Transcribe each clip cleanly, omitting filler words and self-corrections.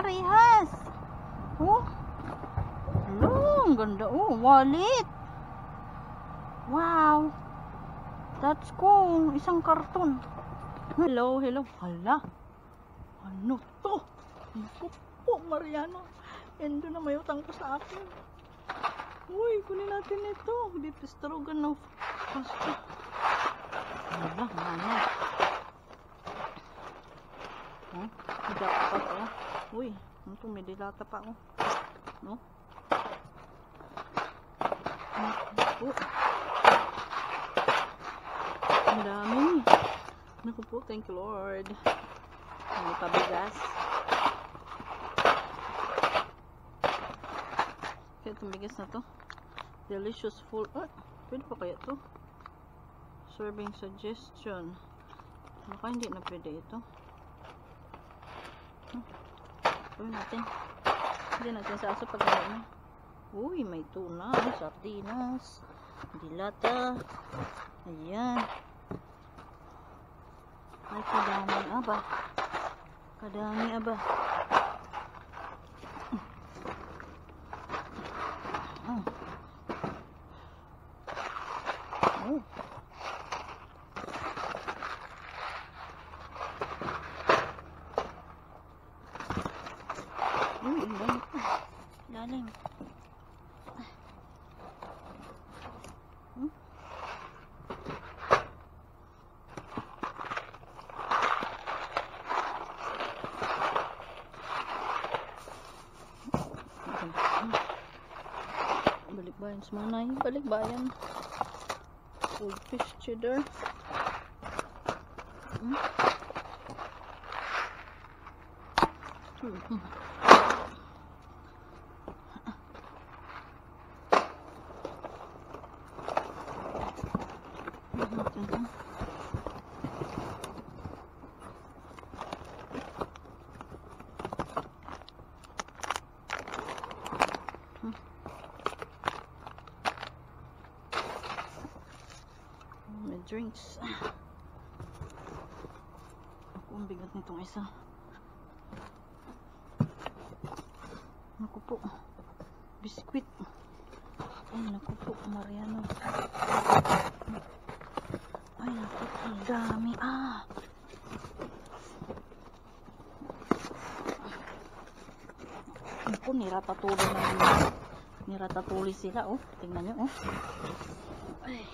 parehas. Oh. Ang ganda. Oh, wallet. Wow. That's cool. Isang karton. Hello, hello. Hala. Ano to? Naku po, Mariano. Yan doon na may utang ko sa akin. Uy, kunin natin ito. Dito Stroganoff. Pasta. Hala, mana. Oh, dilata pa. Uy, ito may dilata pa. Oh. No? Oh. Ang dami. Naku po, thank you Lord. May pabigas. Kaya itong bigas na to. Delicious full. Ah, pwede pa kaya to? Serving suggestion. Baka hindi na pwede ito. Gawin natin. Hindi natin sa aso pag gawin na. Uy, may tuna, sardinas, dilata. Ayan. Ay, kadami aba. Kadami aba. Oh. Oh. Uy, ang dami pa. Lalim. Balikbayan sa manay. Balikbayan. Goldfish cheddar. Drinks. Ako ang bigat nitong isa. Naku po. Biskuit. Ay naku po, Mariano. Ay naku, ang dami. Ah. Naku, niratatuli na. Niratatuli sila, oh. Tingnan nyo, oh. Ay.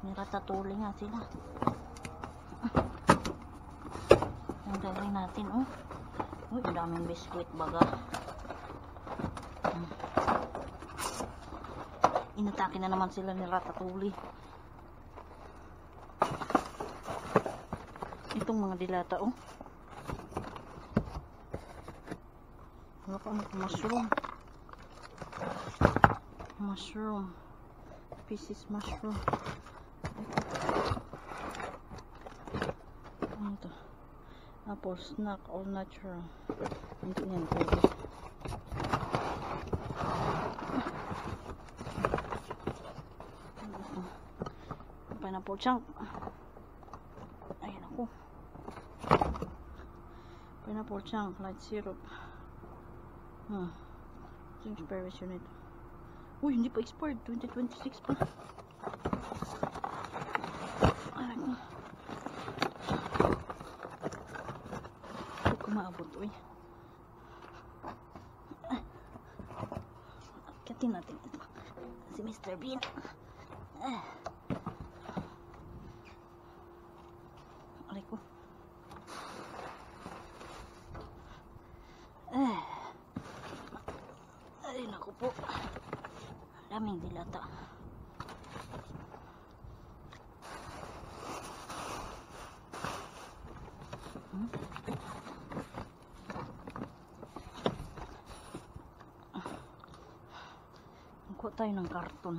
Niratatuli nga sila. Ang gagawin natin, oh. Uy, ang daming biskuit baga. Inatake na naman sila ni Ratatouille. Itong mga dilata, oh. Wala pa ano, mushroom. Mushroom. Pieces mushroom. Ano to? Apple snack, all natural. Hindi yan pwede. Pineapple chunk. Ayan ako. Pineapple chunk, light syrup. Yung expiration nito. Uy, hindi pa expired. 2026 pa. Ay ko. Hindi ko maabot, uy. Katin natin ito. Si Mr. Bean. Aray ko. Ay, naku po. Daming dilata. Kuha tayo ng karton.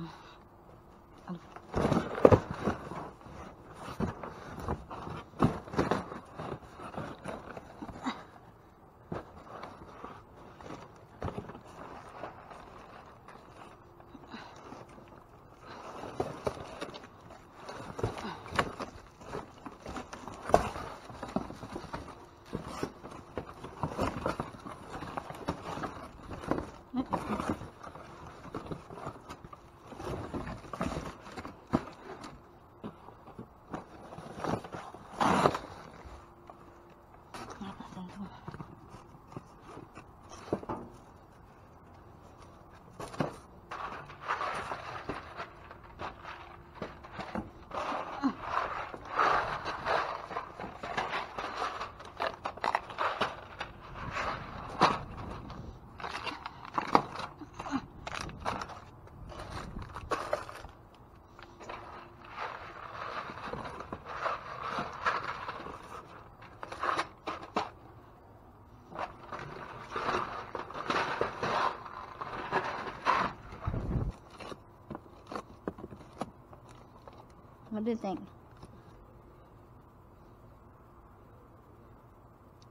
What do you think?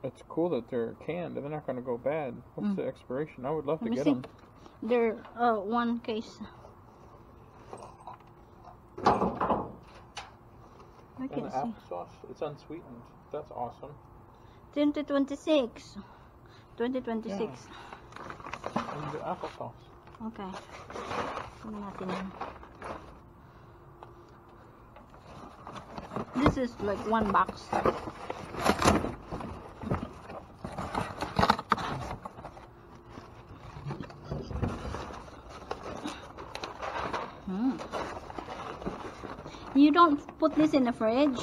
It's cool that they're canned. They're not going to go bad. What's the expiration? I would love to Let me get see. them. They're one case. I And can the see. applesauce, it's unsweetened. That's awesome. 2026. 2026. And the applesauce. Okay. Tingnan natin yan. This is like one box. You don't put this in the fridge?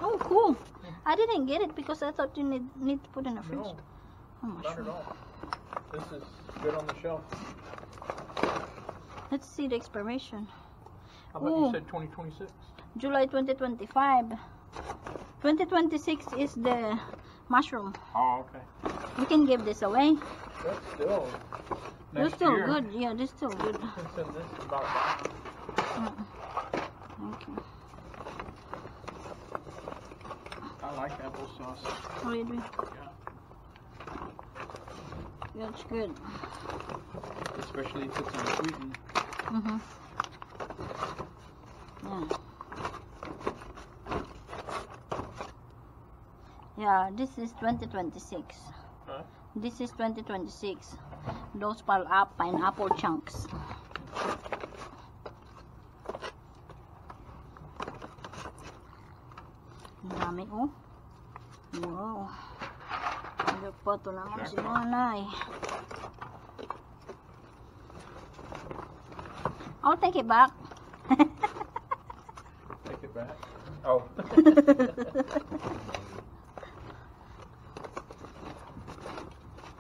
Oh, cool. I didn't get it because I thought you need to put in the fridge. No, Oh, not sure. at all. This is good on the shelf. Let's see the expiration. How about Ooh. you said 2026? July 2025. 2026 is the mushroom. Oh, okay. We can give this away. That's still They're next still year. good. Yeah, they're still good. You can send this about that. Thank you. I like applesauce. What do you do? Yeah. That's good. Especially if it's unsweetened. Mm-hmm. Yeah. Yeah, this is 2026. Huh? This is 2026. Those pile up pineapple chunks. Ang dami, oh. Wow. Nagpato naman si nanay. I'll take it back. Take it back. Oh.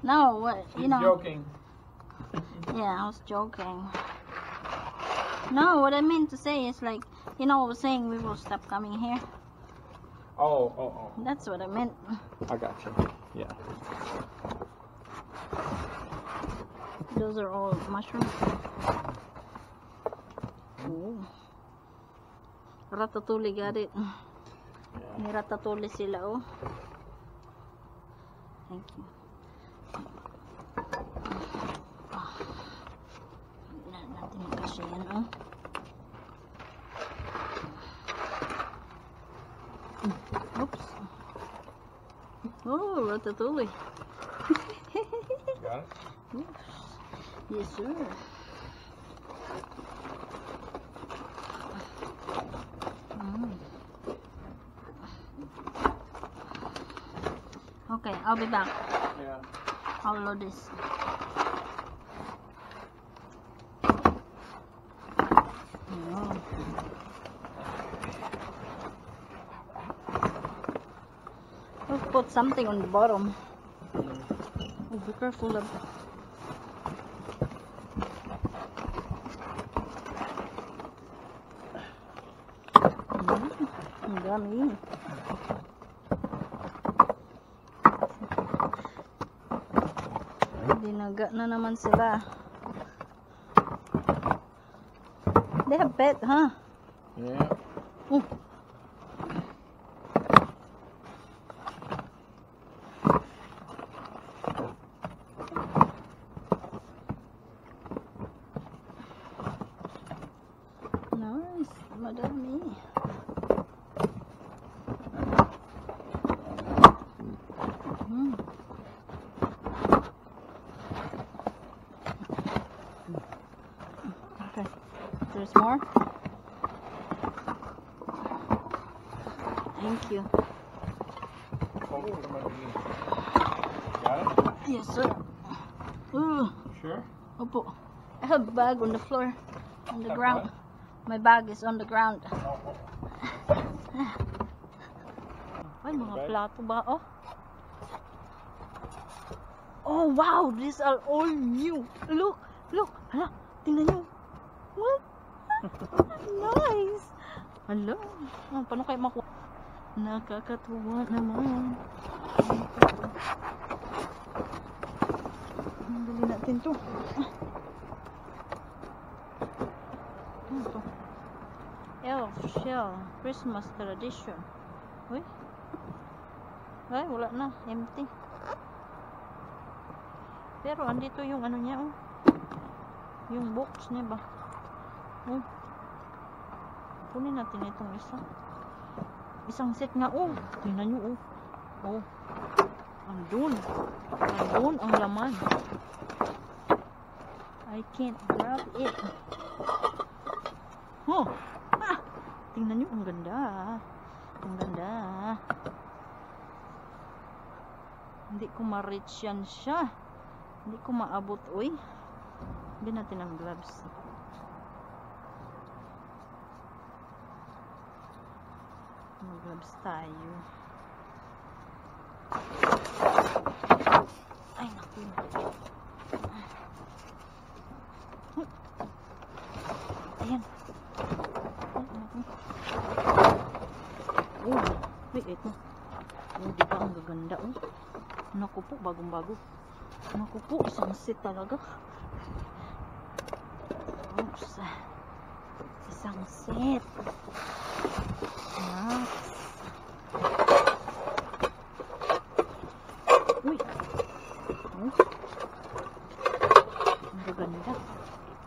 No, what, you know. Joking. Yeah, I was joking. No, what I meant to say is like, you know, I was saying we will stop coming here. Oh. That's what I meant. I got you. Yeah. Those are all mushrooms. Ooh. Ratatouille got it. May ratatouille sila, oh. Thank you. Natin yung kasi yan, oh. Oops. Oh, ratatouille. Got it? Yes, sir. Okay, I'll be back. Yeah. I'll load this. Oh. We'll put something on the bottom. Oh, be careful of ang dami. Dinaga na naman sila. They have pet, huh? Yeah. Oh. Nice, madami. Okay, there's more. Thank you. Got it? Yes, sir. Ooh. Sure? Opo. I have a bag on the floor, on the ground. My bag is on the ground. Ay, mga plato ba? Oh. Oh, wow. These are all new. Look. Look. Hala. Tingnan nyo. What? Nice. Hala. Oh, paano kayo makuha? Nakakatuwa naman. Dali natin to. Ano to? Elf shell. Christmas tradition. Uy. Ay, wala na. Empty. Pero andito yung ano niya, oh. Yung box niya ba? Oh. Kunin natin itong isa. Isang set nga, oh. Tingnan nyo, oh. Oh. Andun. Andun ang laman. I can't grab it. Oh. Ah. Tingnan nyo, ang ganda. Ang ganda. Hindi ko ma-reach yan siya. Hindi ko maabot, uy. Bin natin ang gloves. Mag-gloves tayo. Ay, naku. Ayan. Oh, wait, ito. Oh, diba ang gaganda, oh. Naku po, bagong-bago. Naku po, isang set talaga. Oops. Isang set. Nice. Uy. Oh. Ang gaganda.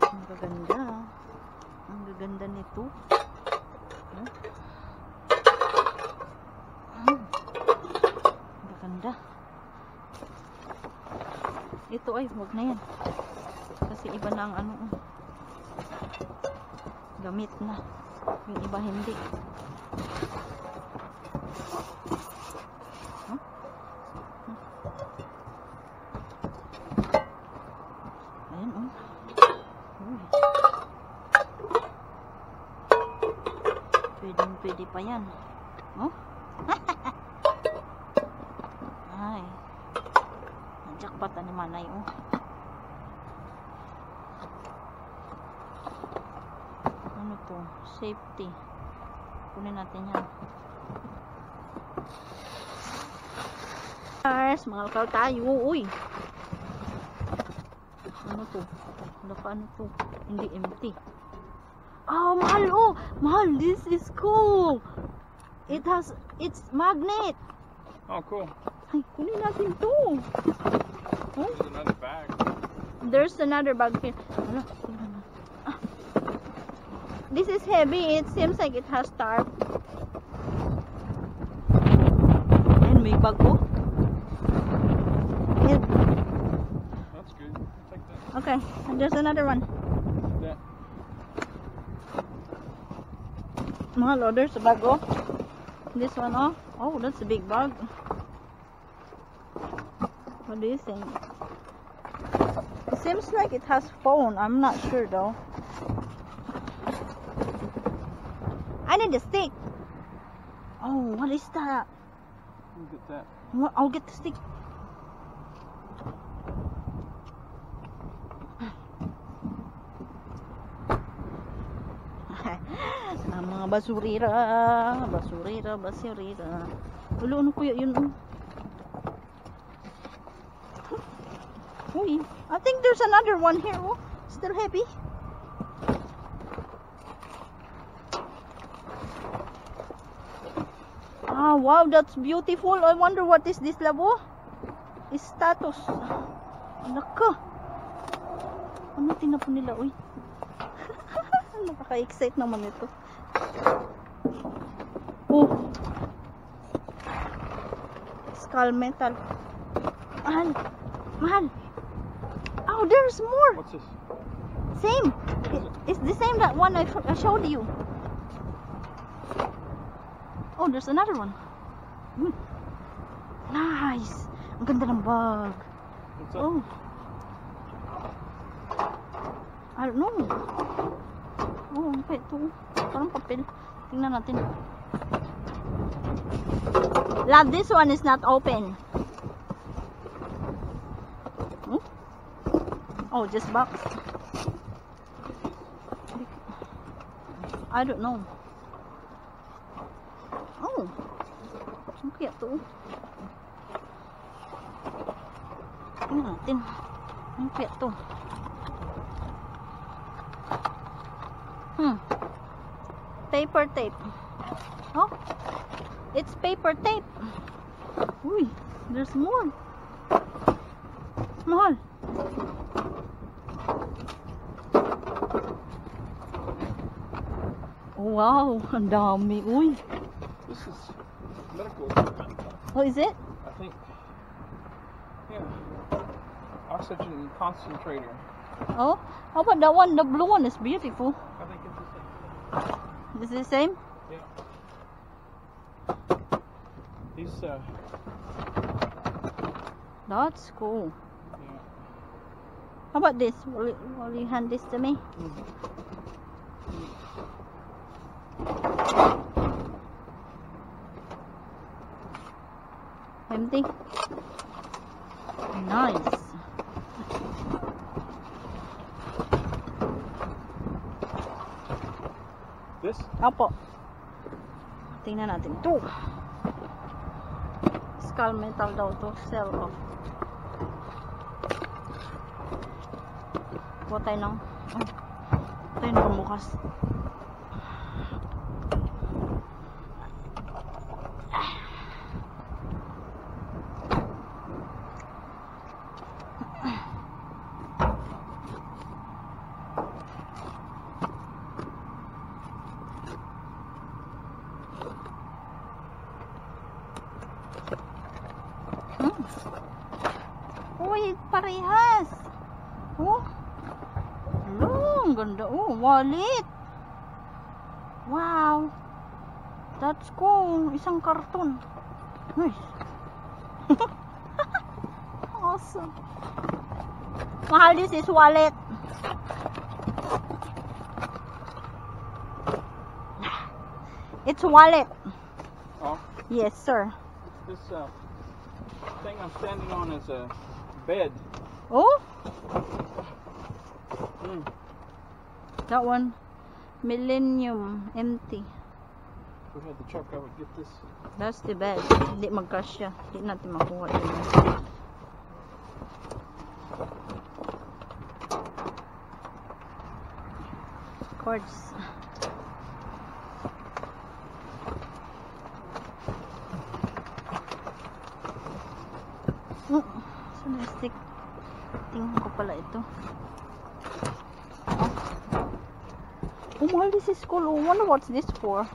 Ang gaganda. Ang gaganda nito. Oh. Ang gaganda. Ito ay, huwag na yan. Kasi iba na ang ano. Gamit na. Yung iba hindi. Huh? Ayan, oh. Uy. Pwede pa yan. Oh? Ay. Jackpot ni manay, oh. Ano to? Safety. Kunin natin yan. Guys, mangalkal tayo. Uy. Ano to? Ano to? Hindi empty. Oh, mahal, oh. Mahal, this is cool. It's magnet. Oh, cool. Ay, kunin natin to. Oh? There's another bag. There's another bag here. Ano? Ah. This is heavy. It seems like it has tarp. And may bag ko. That's good. I'll take that. Okay, and there's another one. Yeah. Mahal, oh, there's a bag, oh. This one, oh. Oh, that's a big bag. What do you think? It seems like it has phone. I'm not sure though. I need a stick. Oh, what is that? I'll get that. What? I'll get the stick. Ang mga basurira. Ulo, ano kuya yun? Uy, I think there's another one here. Oh, still heavy. Ah, wow, that's beautiful. I wonder what is this, labo? Is status. Naka. Ano tinapon nila, uy? Nakaka-excite naman ito. Oh. Skull metal. Mahal. Oh, there's more. What's this? Same. It's the same that one I showed you. Oh, there's another one. Nice. Ang ganda ng bag. What's that? Oh. I don't know. Oh, okay. Ito. Parang papel. Tingnan natin. Love, this one is not open. Oh, just box. I don't know. Oh. Ang kaya to. Tingnan natin. Ang kaya to. paper tape. Oh, it's paper tape. Uy, there's more. Small. Wow, ang dami. Uy. This is medical equipment. Oh, is it? I think. Yeah. Oxygen concentrator. Oh, how about that one? The blue one is beautiful. I think it's the same. Is it the same? Yeah. These, That's cool. yeah. How about this? Will you hand this to me? Empty. Nice. This? Apo. Tingnan natin to. Skull metal daw to. Sell off. Kuha tayo ng tayo ng bukas. Uy, parehas. Oh. Ang ganda. Oh, wallet. Wow. That's cool. Isang karton. Nice. Awesome. Mahal, this is wallet. It's wallet. Oh, Yes, sir. this, thing I'm standing on is a bed. Oh, Mm. that one. Millennium empty. If we had the truck, I would get this. That's the bed. Hindi magkasya. Hindi natin makuha yun. Cords. So na-stick. Tingnan ko pala ito. Oh, mahal, this is cool. I wonder what's this for.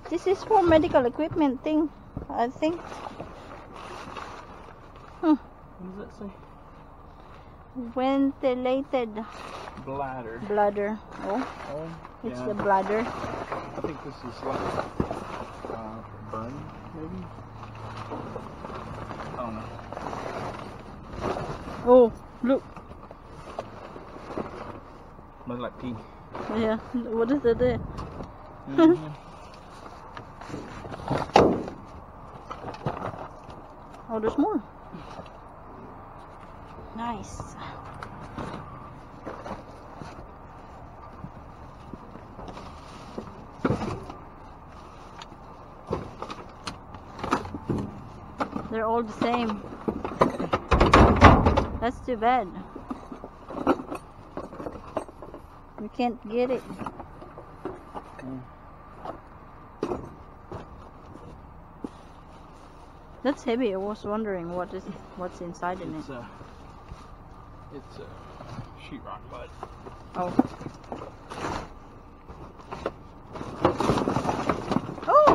This is for medical equipment thing, I think. What does that say? Ventilated Bladder. bladder. Oh, Oh, it's yeah. the bladder. I think this is like burn, maybe. I don't know. Oh, look. Smells like pee. Yeah, what is it there? Mhm. Oh, there's more. Nice. They're all the same. That's too bad. We can't get it. Mm. That's heavy. I was wondering what's inside in it. It's sheetrock mud. Oh. Oh!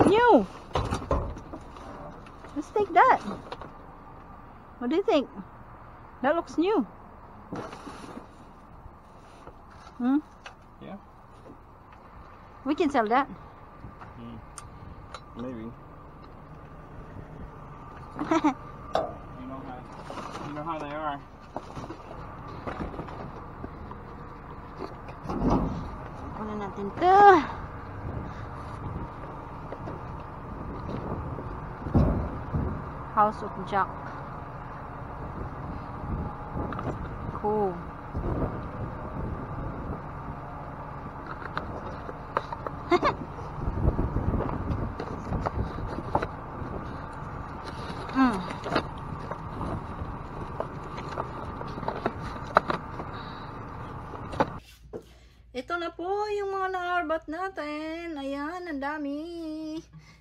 New! Let's take that. What do you think? That looks new. Hmm? Yeah. We can sell that. Maybe. You know how they are. Kunin natin to. House of Jack. Cool. yung mga na-harbat natin. Ayan, ang dami.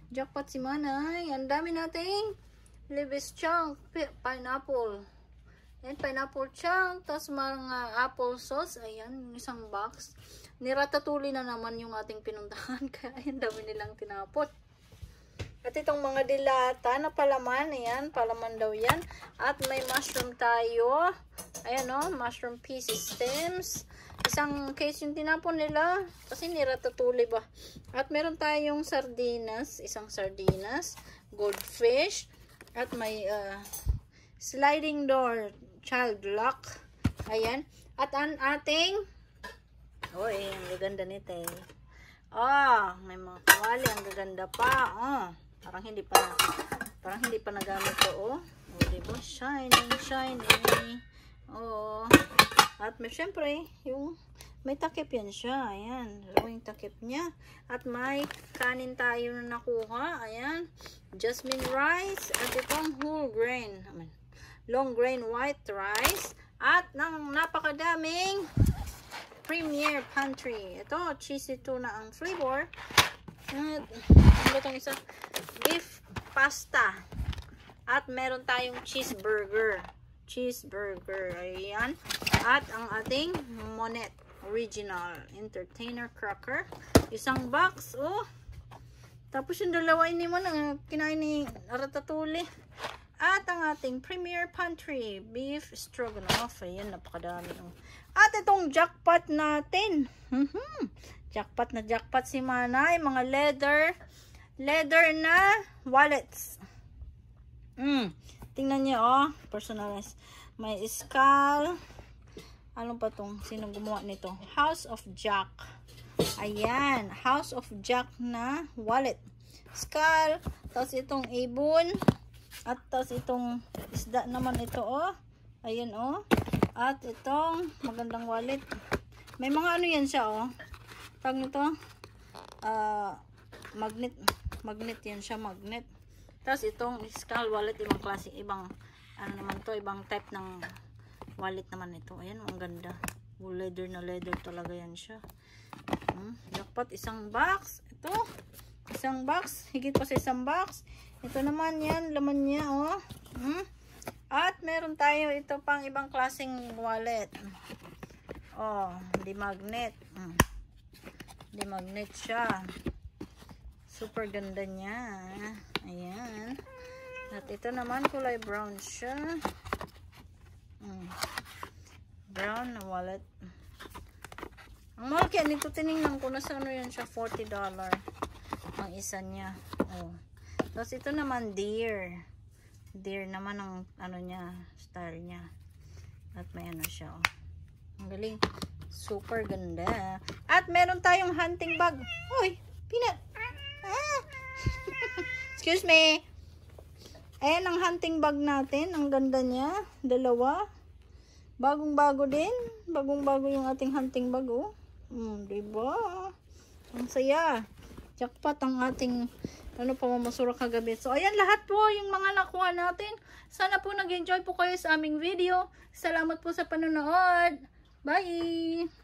Jackpot si Manay. Ang dami nating Levis chunk, pineapple. Ayan, pineapple chunk. Tapos mga apple sauce. Ayan, isang box. Niratatuli na naman yung ating pinuntahan. Kaya ayan, dami nilang tinapot. At itong mga dilata na palaman, ayan, palaman daw yan. At may mushroom tayo. Ayan o, mushroom pieces stems. Isang case yung tinapon nila. Kasi niratatuli ba. At meron tayong sardinas. Isang sardinas. Goldfish. At may sliding door child lock. Ayan. At ang ating oy, ang gaganda nito eh. May mga kawali. Ang gaganda pa. Parang hindi pa nagamit to, diba? Shiny. At may syempre, yung may takip yan siya. Ayan. Yung takip niya. At may kanin tayo na nakuha. Ayan. Jasmine rice. At itong whole grain. Long grain white rice. At ng napakadaming Premier Pantry. Ito, cheesy tuna ang flavor. At ano itong isa? Beef pasta. At meron tayong cheeseburger. Ayan. At ang ating Monet Original Entertainer Cracker. Isang box. Tapos yung dalawa ini mo na kinain ni Ratatouille. At ang ating Premier Pantry Beef Stroganoff. Ayan, napakadami. At itong jackpot natin. Jackpot na jackpot si Manay. Mga leather na wallets. Tingnan niyo, personalized. May skull. Ano pa tong? Sinong gumawa nito? House of Jack. Ayan. House of Jack na wallet. Skull. Tapos itong ibon. At tapos itong isda naman ito, Ayan, At itong magandang wallet. May mga ano yan siya, Tawag nito, magnet yan siya, magnet. Tapos itong skull wallet, ibang klase, ibang ano naman to, ibang type ng wallet naman ito. Ayan, ang ganda. Leather na leather talaga yan siya. Jackpot, isang box. Ito, isang box, higit pa sa isang box. Ito naman yan, laman niya, At meron tayo ito pang ibang klaseng wallet. Di magnet. Di magnet siya. Super ganda niya. Ayan. At ito naman kulay brown siya. Brown na wallet. Ang mahal kaya nito, tinignan ko na sa ano yan siya, $40 ang isa niya. Tapos ito naman deer. Deer naman ang ano niya, style niya. At may ano siya, Ang galing. Super ganda. At meron tayong hunting bag. Uy, peanut. Excuse me. Ayan ang hunting bag natin. Ang ganda niya. Dalawa. Bagong-bago din. Bagong-bago yung ating hunting bag, diba? Ang saya. Jackpot ang ating pamamasura kagabi. So, ayan lahat po yung mga nakuha natin. Sana po nag-enjoy po kayo sa aming video. Salamat po sa panonood. Bye!